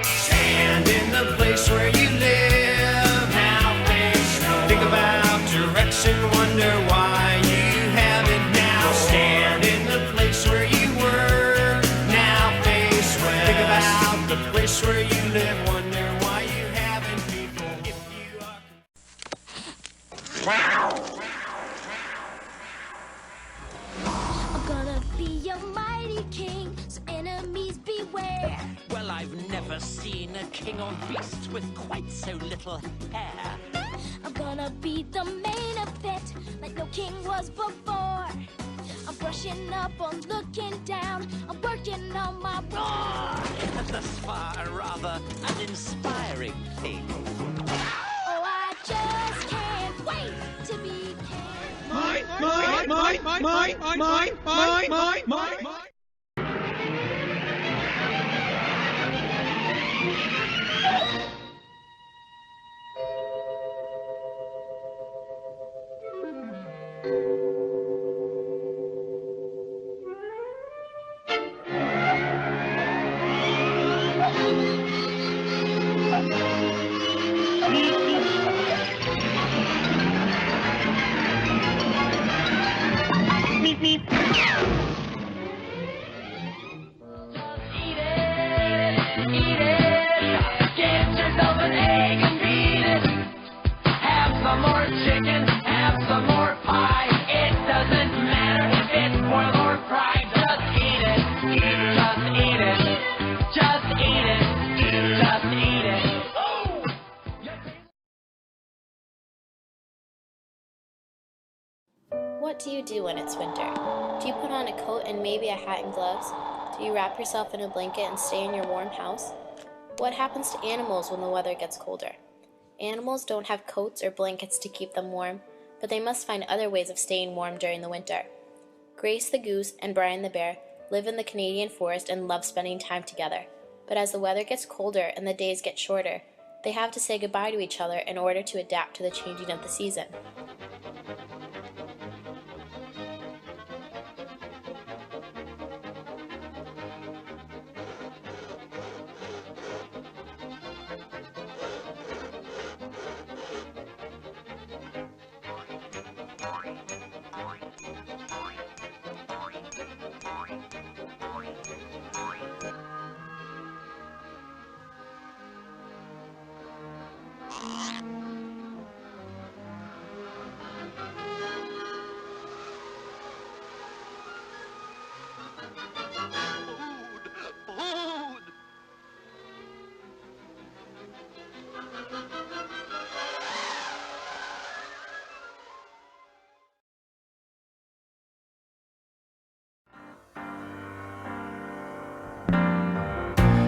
Stand in the place where you live, now face north. Think about direction, wonder why you haven't now. Stand in the place where you were, now face west. Think about the place where you live, wonder why you haven't before. If you are... I'm gonna be a mighty king, so enemies beware. Well, I've never seen a king or beast with quite so little hair. I'm gonna be the main event, like no king was before. I'm brushing up on looking down, I'm working on my roar. Thus far, rather uninspiring thing. Oh, I just can't wait to be king. Mine. What do you do when it's winter? Do you put on a coat and maybe a hat and gloves? Do you wrap yourself in a blanket and stay in your warm house? What happens to animals when the weather gets colder? Animals don't have coats or blankets to keep them warm, but they must find other ways of staying warm during the winter. Grace the goose and Brian the bear live in the Canadian forest and love spending time together. But as the weather gets colder and the days get shorter, they have to say goodbye to each other in order to adapt to the changing of the season.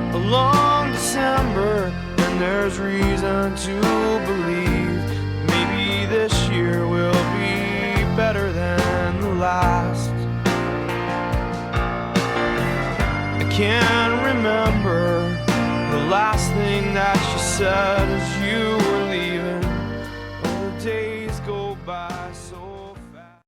A long December, and there's reason to believe maybe this year will be better than the last. I can't remember the last thing that you said as you were leaving. Oh, the days go by so fast.